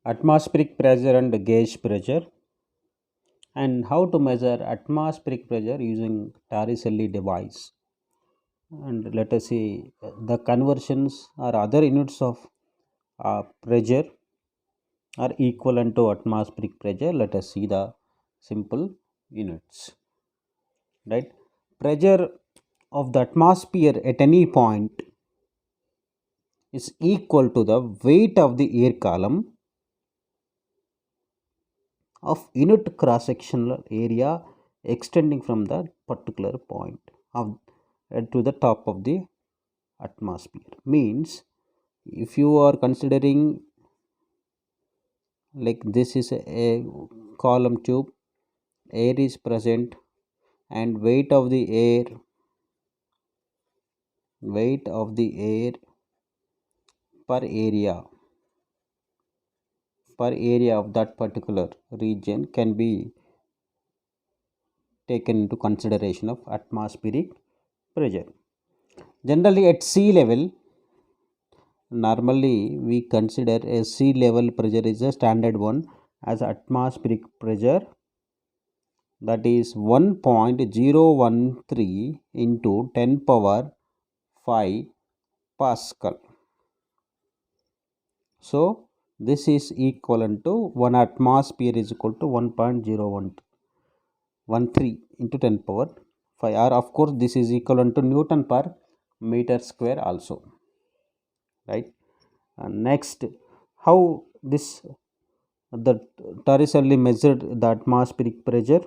Atmospheric pressure and gauge pressure, and how to measure atmospheric pressure using Torricelli device. And let us see the conversions or other units of pressure are equivalent to atmospheric pressure. Let us see the simple units. Right, pressure of the atmosphere at any point is equal to the weight of the air column of unit cross sectional area extending from that particular point of to the top of the atmosphere. Means if you are considering like this is a column tube, air is present, and weight of the air per area of that particular region can be taken into consideration of atmospheric pressure. Generally at sea level, normally we consider a sea level pressure is a standard one as atmospheric pressure, that is 1.013 into 10 power 5 Pascal. So this is equivalent to 1 atmosphere is equal to 1.0113 into 10 power 5, or of course this is equivalent to Newton per meter square also. Right. Next, how this the Torricelli measured the atmospheric pressure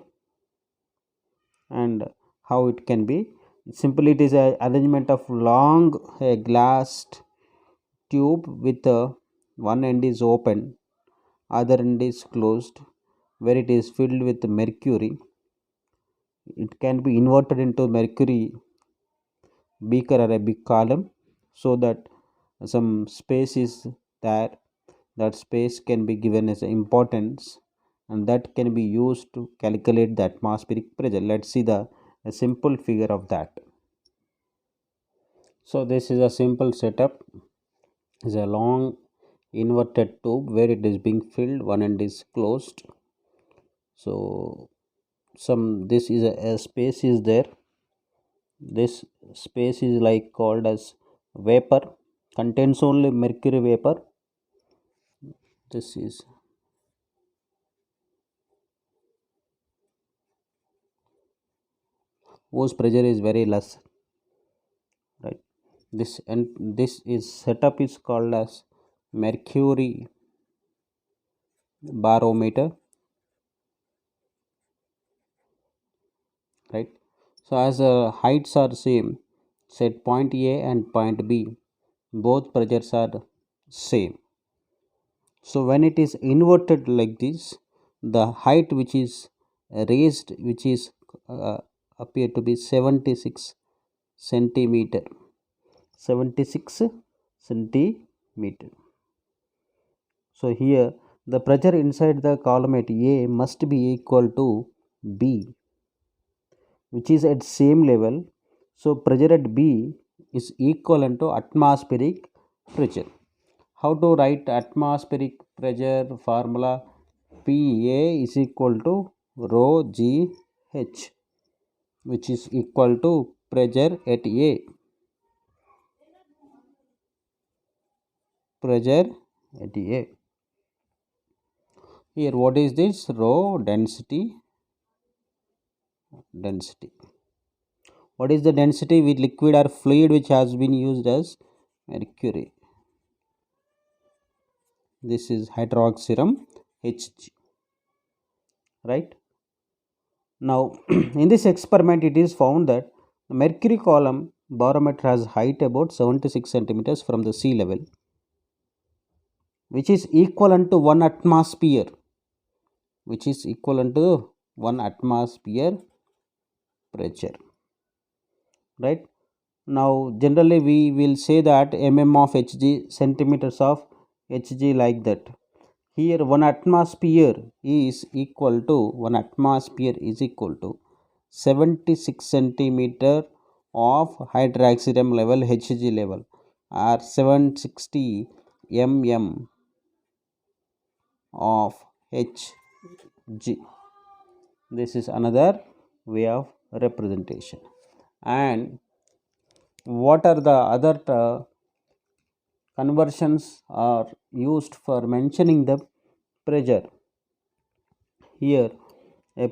and how it can be. Simply it is a arrangement of long glassed tube with one end is open, other end is closed, where it is filled with mercury. It can be inverted into mercury beaker or a big column, so that some space is there. That space can be given as importance, and that can be used to calculate the atmospheric pressure. Let's see the a simple figure of that. So this is a simple setup. Is a long inverted tube where it is being filled, one end is closed. So some this is a space is there. This space is like called as vapor, contains only mercury vapor. This is whose pressure is very less. Right, this and this is setup is called as mercury barometer. Right, so as heights are same, set point A and point B, both pressures are same. So when it is inverted like this, the height which is raised, which is uh, appear to be 76 centimeter, 76 centimeter. So here the pressure inside the column at A must be equal to B, which is at same level. So pressure at B is equivalent to atmospheric pressure. How to write atmospheric pressure formula? PA is equal to rho GH, which is equal to pressure at A. Pressure at A. Here what is this? Rho density. Density. What is the density with liquid or fluid which has been used as mercury? This is hydroxyrum Hg. Right. Now in this experiment it is found that the mercury column barometer has height about 76 centimeters from the sea level, which is equivalent to 1 atmosphere, which is equivalent to 1 atmosphere pressure. Right. Now generally we will say that of Hg, centimeters of Hg, like that. Here 1 atmosphere is equal to 76 centimeter of hydroxyrum level, Hg level, or 760 mm of Hg. This is another way of representation. And what are the other conversions are used for mentioning the pressure? Here a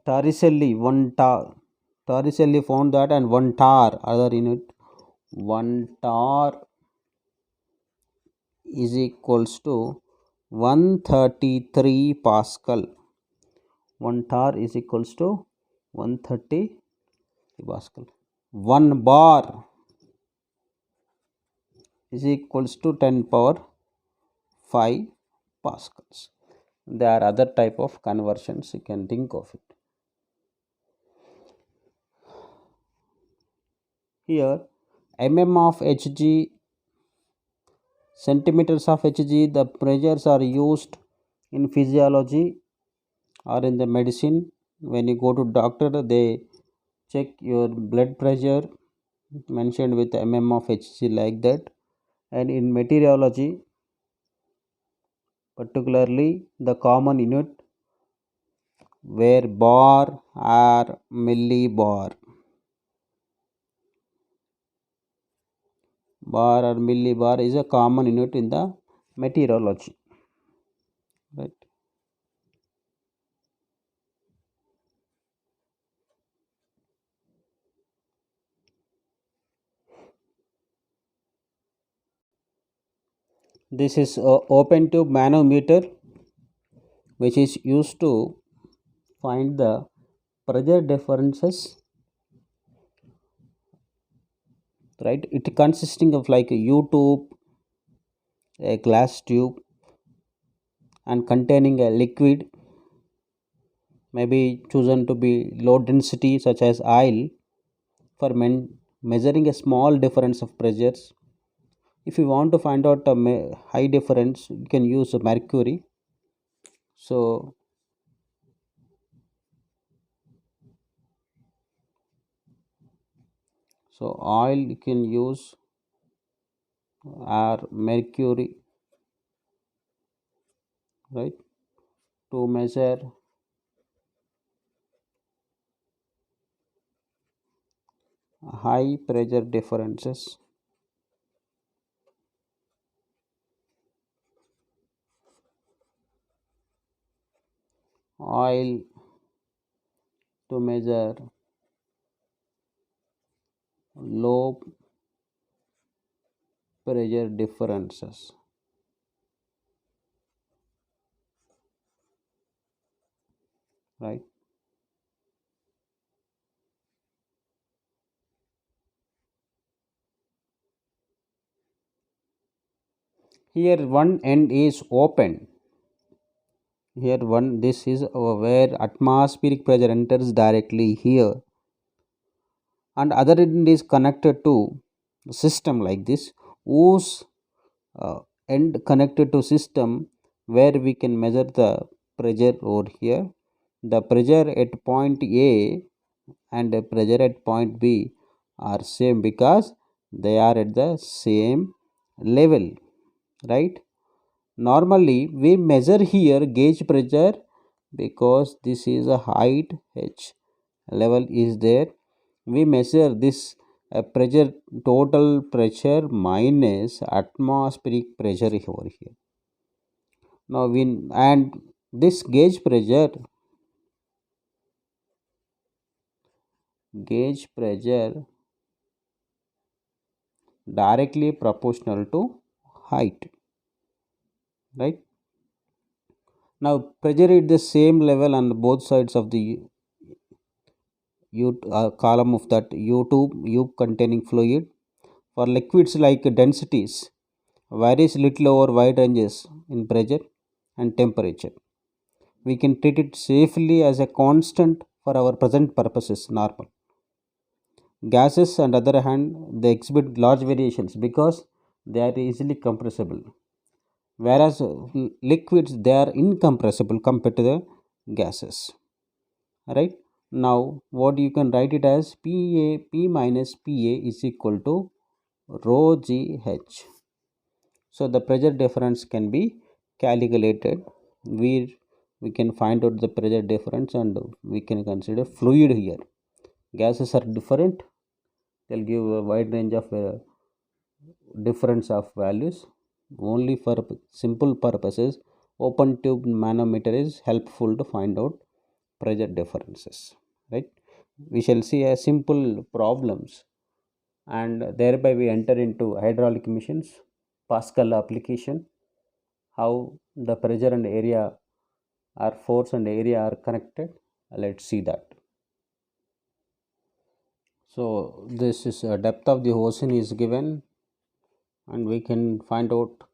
Torricelli found that, and 1 tar other unit, 1 tar is equals to 133 Pascal. 1 tar is equals to 130 Pascal. 1 bar is equals to 10 power 5 Pascals. There are other type of conversions, you can think of it. Here of Hg, centimeters of Hg, the pressures are used in physiology or in the medicine. When you go to doctor, they check your blood pressure mentioned with of Hg like that. And in meteorology, particularly the common unit where bar or millibar, bar or millibar is a common unit in the meteorology, right? This is open tube manometer, which is used to find the pressure differences, right? It consisting of like a U tube, a glass tube, and containing a liquid, maybe chosen to be low density such as oil, for measuring a small difference of pressures. If you want to find out a high difference, you can use mercury. So oil you can use, or mercury, right, to measure high pressure differences. Oil to measure low pressure differences, right? Here one end is open. Here one, this is where atmospheric pressure enters directly here, and other end is connected to system like this, whose uh, end connected to system, where we can measure the pressure over here. The pressure at point A and the pressure at point B are same because they are at the same level, right? Normally we measure here gauge pressure because this is a height h level is there. We measure this pressure, total pressure minus atmospheric pressure over here. Now we, and this gauge pressure directly proportional to height, right? Now pressure at the same level on both sides of the column of that U containing fluid. For liquids like densities varies little over wide ranges in pressure and temperature. We can treat it safely as a constant for our present purposes, normal. Gases, on the other hand, they exhibit large variations because they are easily compressible, whereas liquids they are incompressible compared to the gases. Right? Now, what you can write it as P minus Pa is equal to rho Gh. So the pressure difference can be calculated, we can find out the pressure difference and we can consider fluid here. Gases are different, they'll give a wide range of difference of values. Only for simple purposes, open tube manometer is helpful to find out pressure differences, right? We shall see a simple problems, and thereby we enter into hydraulic missions, Pascal application, how the pressure and area or force and area are connected. Let's see that. So this is depth of the ocean is given, and we can find out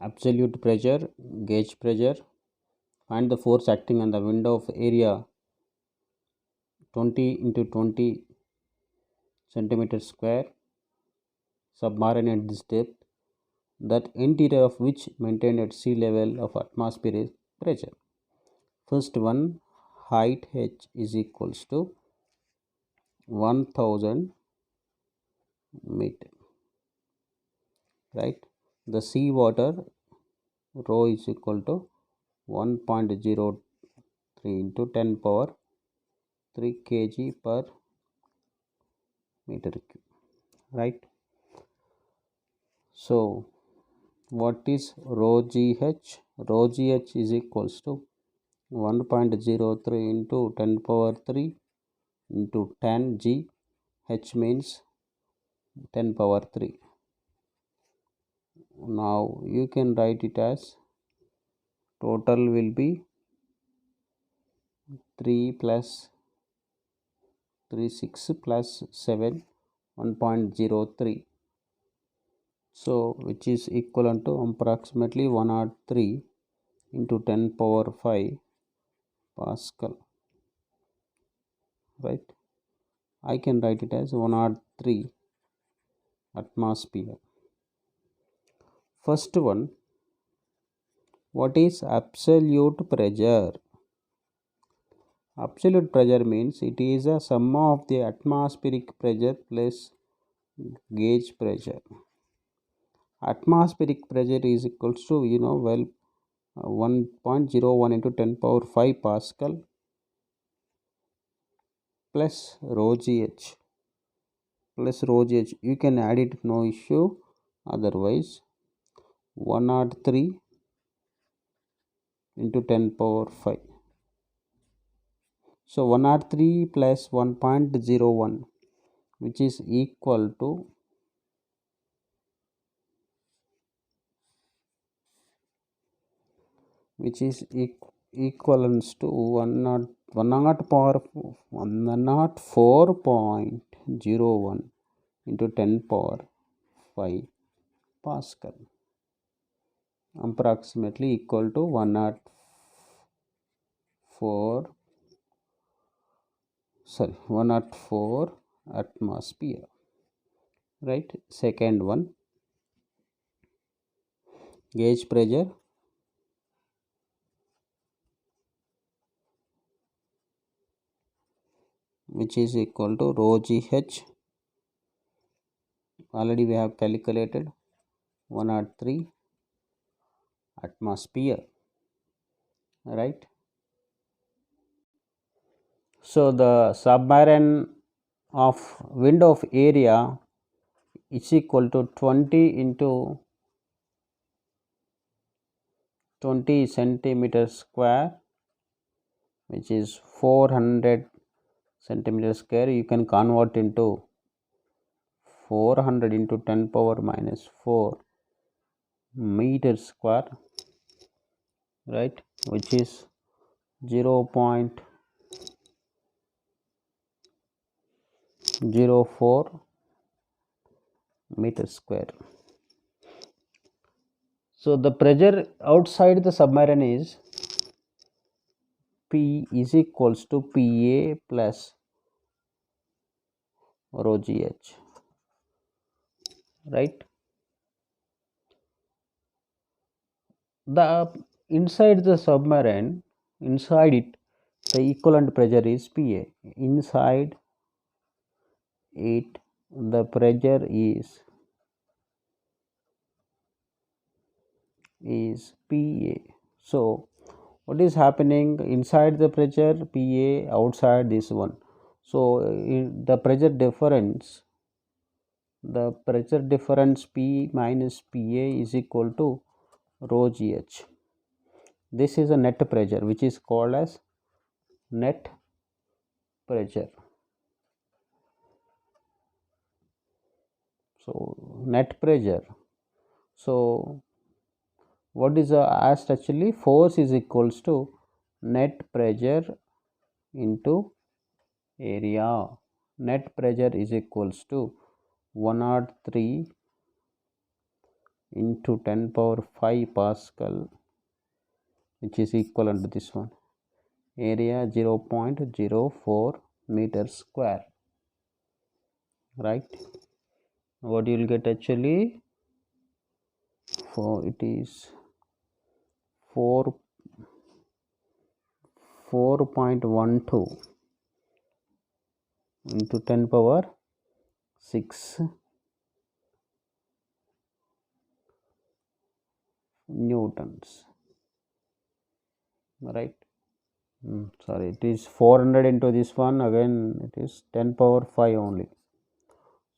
absolute pressure, gauge pressure, find the force acting on the window of area 20 into 20 centimeters square submarine at this depth, that interior of which maintained at sea level of atmospheric pressure. First one, height h is equals to 1000 meter, right? The sea water rho is equal to 1.03 into 10 power 3 kg per meter cube, right? So what is rho gh? Rho gh is equals to 1.03 into 10 power 3 into 10 g. H means 10 power 3. Now you can write it as total will be 3 plus 3 6 plus 7 1.03, so which is equivalent to approximately 103 into 10 power 5 Pascal, right? I can write it as 103 atmosphere. First one, what is absolute pressure? Absolute pressure means it is a sum of the atmospheric pressure plus gauge pressure. Atmospheric pressure is equals to 1.01 into 10 power 5 Pascal plus rho gh plus rho gh. You can add it, no issue. Otherwise 103 into 10 power 5. So 103 plus 1.01, which is equal to equivalence to 104.01 into 10 power 5 Pascal, approximately equal to 104 atmosphere, right? Second one, gauge pressure, which is equal to rho gh. Already we have calculated 103 atmosphere, right? So the submarine of window of area is equal to 20 into 20 centimeters square, which is 400 centimeters square. You can convert into 400 into 10 power minus 4 meters square, right? Which is 0.04 meters square. So the pressure outside the submarine is P is equals to PA plus rho gh, right? The inside the submarine, inside it, the equivalent pressure is PA. Inside it, the pressure is is PA. So what is happening inside the pressure PA, outside this one? So the pressure difference P minus PA is equal to rho GH. This is a net pressure which is called as net pressure. So net pressure. So what is asked actually? Force is equals to net pressure into area. Net pressure is equals to 103 into 10 power 5 Pascal, which is equivalent to this one. Area 0.04 meters square. Right? What you will get actually? For it is 4.12 into 10 power 6 newtons, right? Sorry, it is 400 into this one, again it is 10 power 5 only.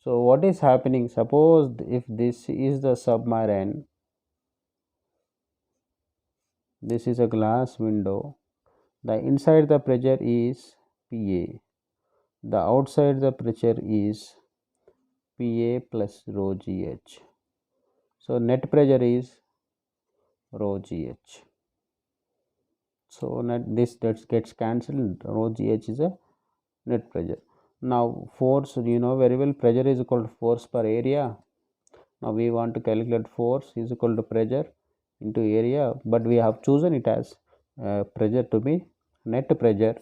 So what is happening? Suppose if this is the submarine, this is a glass window, the inside the pressure is PA, the outside the pressure is PA plus rho GH. So net pressure is rho GH. So this that gets cancelled. Rho GH is a net pressure. Now force, you know very well, pressure is equal to force per area. Now we want to calculate force is equal to pressure into area, but we have chosen it as pressure to be net pressure.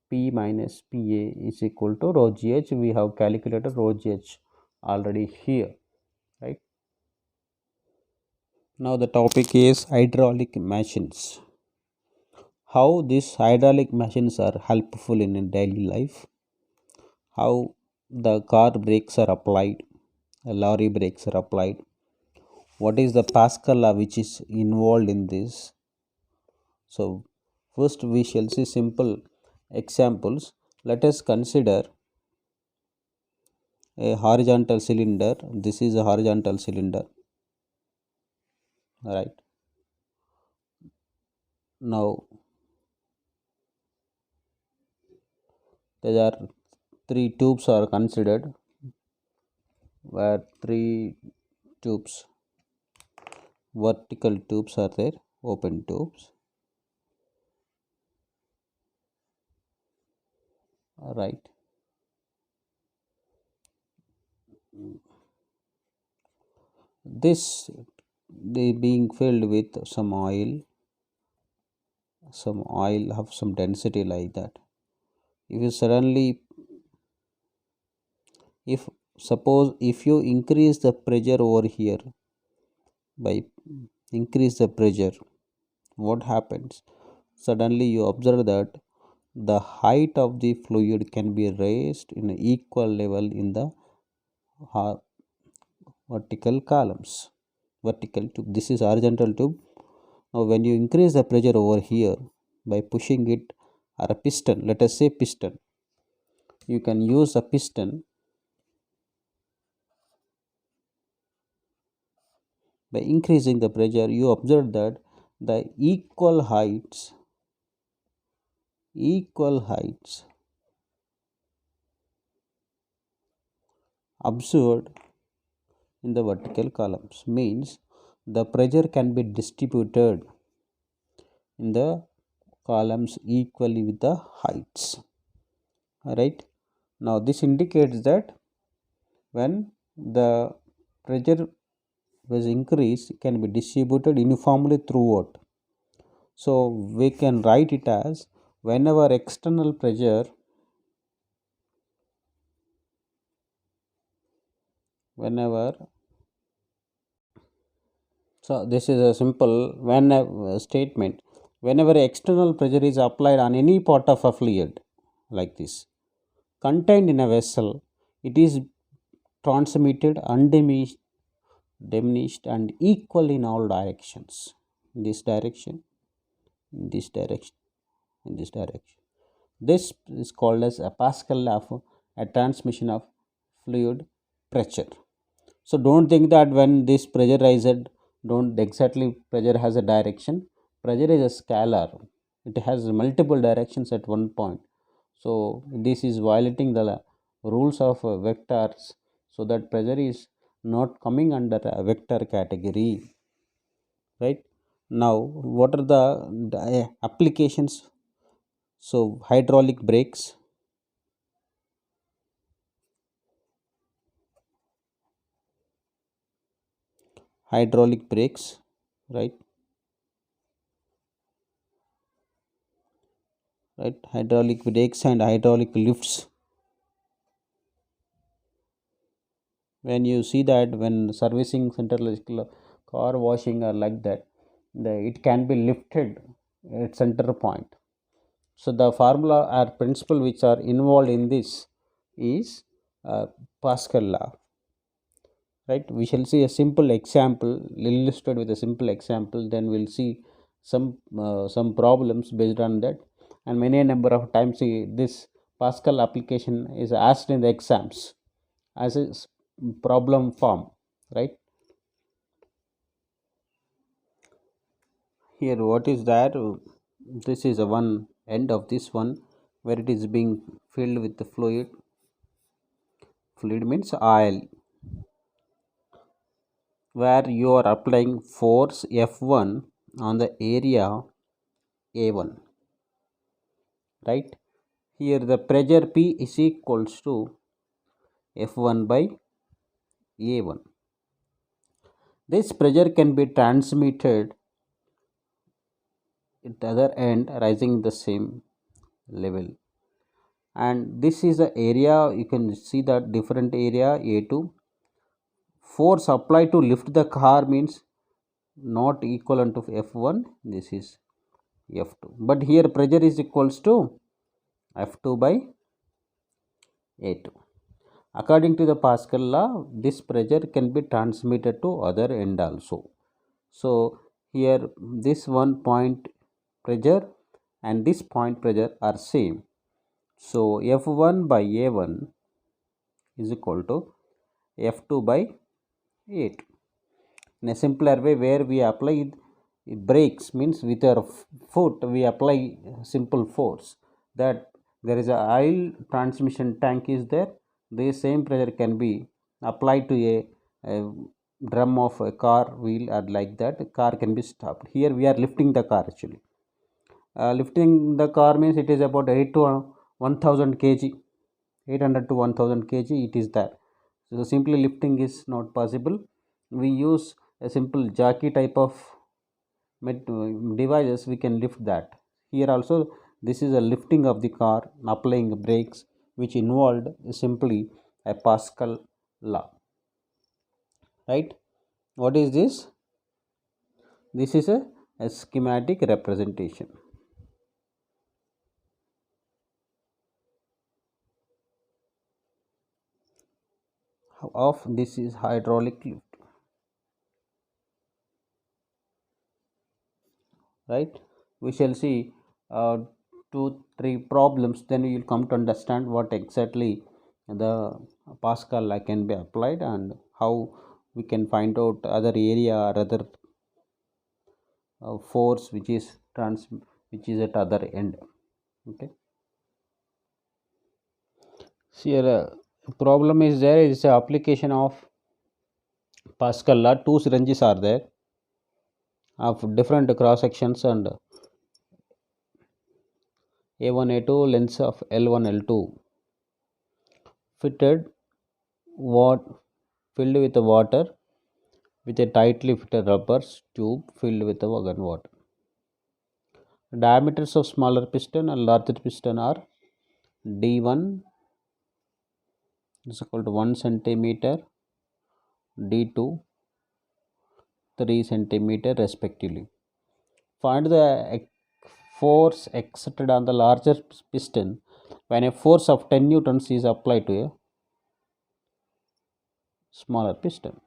P minus PA is equal to rho GH. We have calculated rho GH already here, right? Now the topic is hydraulic machines. How these hydraulic machines are helpful in daily life. How the car brakes are applied, lorry brakes are applied. What is the Pascal law which is involved in this? So first we shall see simple examples. Let us consider a horizontal cylinder. This is a horizontal cylinder, right? Now there are three tubes are considered, where three tubes, vertical tubes are there, open tubes, right? This they being filled with some oil have some density like that. If you suddenly, if suppose if you increase the pressure over here, by increase the pressure, what happens? Suddenly you observe that the height of the fluid can be raised in an equal level in the vertical columns, vertical tube. This is horizontal tube. Now when you increase the pressure over here by pushing it, or a piston, let us say piston, you can use a piston. By increasing the pressure, you observe that the equal heights observed in the vertical columns, means the pressure can be distributed in the columns equally with the heights, right? Now this indicates that when the pressure was increased, it can be distributed uniformly throughout. So we can write it as whenever external pressure, so this is a simple statement. Whenever external pressure is applied on any part of a fluid like this contained in a vessel, it is transmitted undiminished diminished and equal in all directions. In this direction, in this direction, in this direction. This is called as a Pascal law of a transmission of fluid pressure. So don't think that when this pressure rises, don't exactly pressure has a direction. Pressure is a scalar. It has multiple directions at one point. So this is violating the rules of vectors. So that pressure is not coming under a vector category. Right? Now, what are the applications? So hydraulic brakes, hydraulic brakes, right? Right, hydraulic brakes and hydraulic lifts. When you see that when servicing center like car washing or like that, it can be lifted at center point. So the formula or principle which are involved in this is Pascal law. Right, we shall see a simple example illustrated with a simple example, then we'll see some problems based on that. And many number of times this Pascal application is asked in the exams as a problem form, right? Here what is that, this is a one end of this one where it is being filled with the fluid means oil, where you are applying force F1 on the area A1, right? Here the pressure P is equals to F1 by A1. This pressure can be transmitted at the other end rising the same level. And this is the area, you can see that different area A2. Force applied to lift the car means not equivalent to F1, this is F2. But here pressure is equals to F2 by A2. According to the Pascal law, this pressure can be transmitted to other end also. So here this one point pressure and this point pressure are same. So F1 by A1 is equal to F2 by 8. In a simpler way, where we apply brakes means with our foot we apply simple force, that there is a oil transmission tank is there, the same pressure can be applied to a drum of a car wheel, or like that the car can be stopped. Here we are lifting the car actually. Lifting the car means it is about 8 to 1000 kg, 800 to 1000 kg it is there. So simply lifting is not possible. We use a simple jockey type of devices, we can lift that. Here also this is a lifting of the car, applying brakes, which involved simply a Pascal law, right? What is this? This is a schematic representation of this is hydraulic lift, right? We shall see uh, 2 3 problems, then you will come to understand what exactly the Pascal law can be applied and how we can find out other area or other force which is at other end. Okay, see here problem is there is a application of Pascal law. Two syringes are there of different cross sections and A1 A2 lengths of L1 L2 fitted what filled with the water with a tightly fitted rubber tube filled with the water. Diameters of smaller piston and larger piston are D1 is equal to 1 centimeter, D2 3 centimeter respectively. Find the force exerted on the larger piston when a force of 10 newtons is applied to a smaller piston.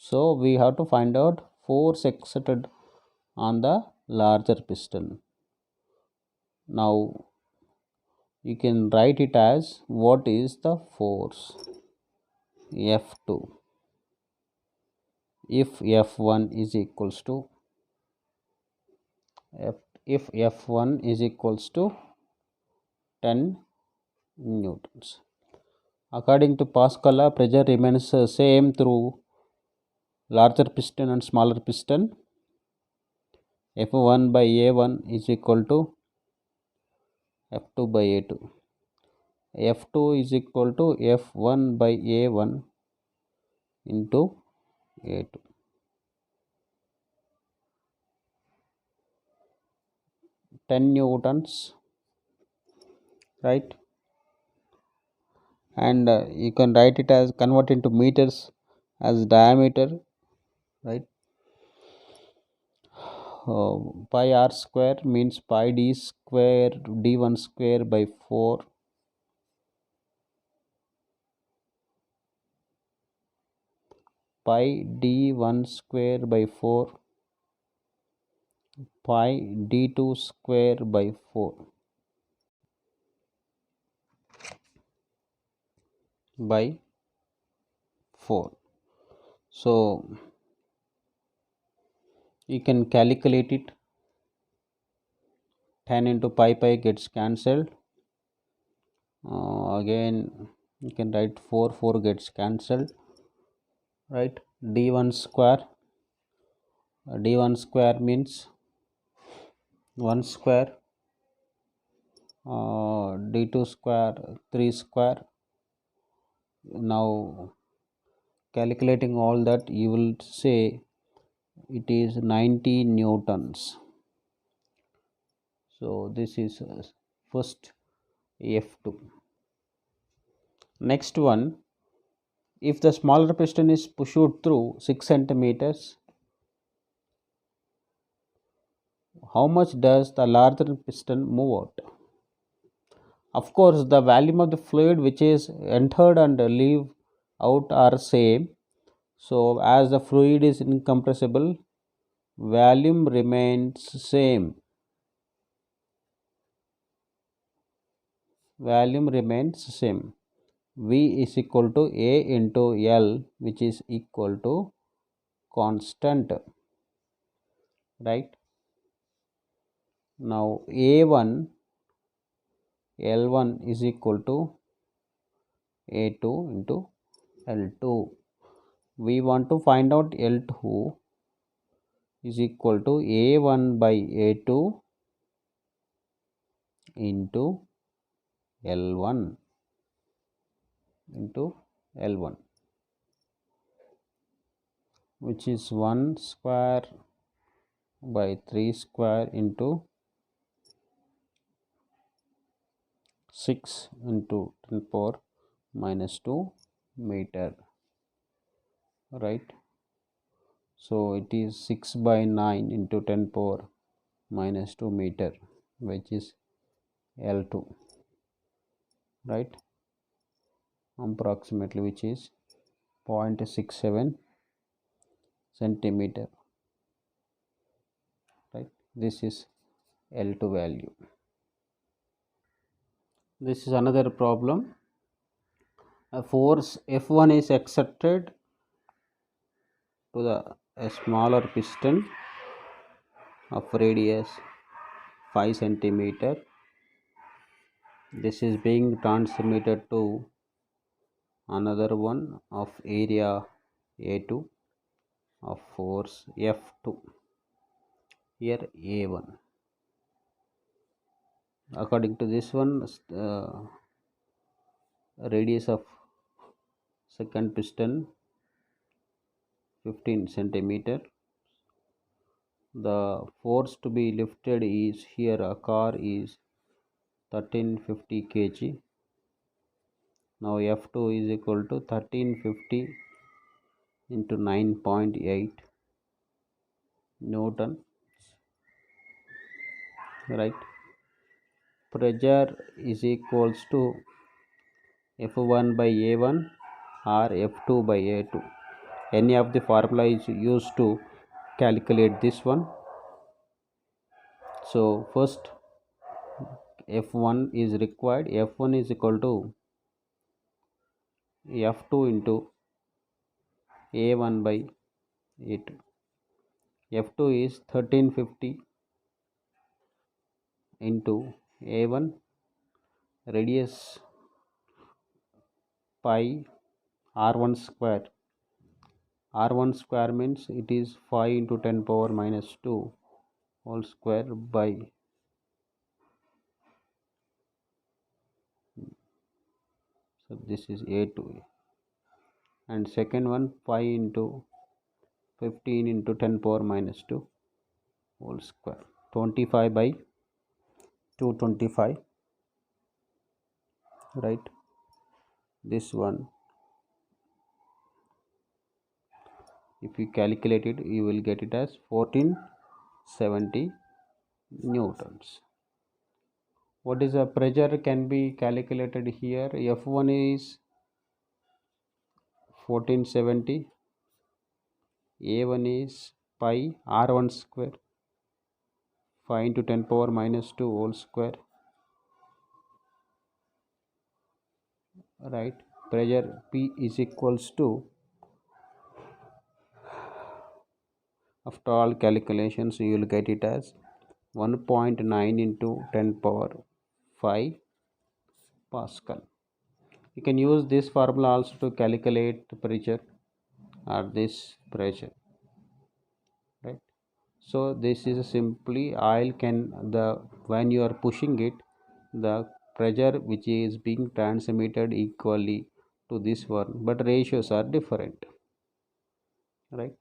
So we have to find out force exerted on the larger piston. Now you can write it as, what is the force? F2. If F1 is equals to if F1 is equals to 10 newtons. According to Pascal law, pressure remains same through larger piston and smaller piston. F1 by A1 is equal to F2 by A2. F2 is equal to F1 by A1 into A2. Ten newtons, right? And you can write it as, convert into meters as diameter, right? Pi r square means pi d square d1 square by 4 pi d1 square by 4 pi d2 square by 4 by 4. So you can calculate it. 10 into pi gets cancelled. Again you can write 4 gets cancelled, right? d1 square means 1 square, d2 square 3 square. Now calculating all that, you will say it is 90 newtons. So this is first F2. Next one, if the smaller piston is pushed through 6 centimeters, how much does the larger piston move out? Of course, the volume of the fluid which is entered and leave out are same. So as the fluid is incompressible, volume remains same. Volume remains same. V is equal to A into L, which is equal to constant, right? Now A1 L1 is equal to A2 into L2. We want to find out L2 is equal to A1 by A2 into L1 into L1, which is 1 square by 3 square into 6 into 10 power minus 2 meter, right? So it is 6 by 9 into 10 power minus 2 meter, which is L2, right? Approximately, which is 0.67 centimeter, right? This is L2 value. This is another problem. A force F1 is exerted to a smaller piston of radius 5 centimeter. This is being transmitted to another one of area A2 of force F2, here A1. According to this one, radius of second piston 15 centimeter. The force to be lifted is, here a car is 1350 kg. Now F2 is equal to 1350 into 9.8 Newton, right? Pressure is equals to F1 by A1 or F2 by A2. any of the formula is used to calculate this one. So first F1 is required. F1 is equal to F2 into A1 by A2. F2 is 1350 into A1, radius pi r1 square. R1 square means it is 5 into 10 power minus 2 whole square by, so this is A2, and second one 5 into 15 into 10 power minus 2 whole square, 25 by 225, right? This one, if you calculate it, you will get it as 1470 newtons. What is the pressure can be calculated here? F1 is 1470, A1 is pi r1 square, 5 into 10 power minus 2 whole square, right? Pressure P is equals to, after all calculations, you will get it as 1.9 into 10 power 5 Pascal. You can use this formula also to calculate the pressure or this pressure, right? So this is simply oil can, the when you are pushing it, the pressure which is being transmitted equally to this one, but ratios are different, right?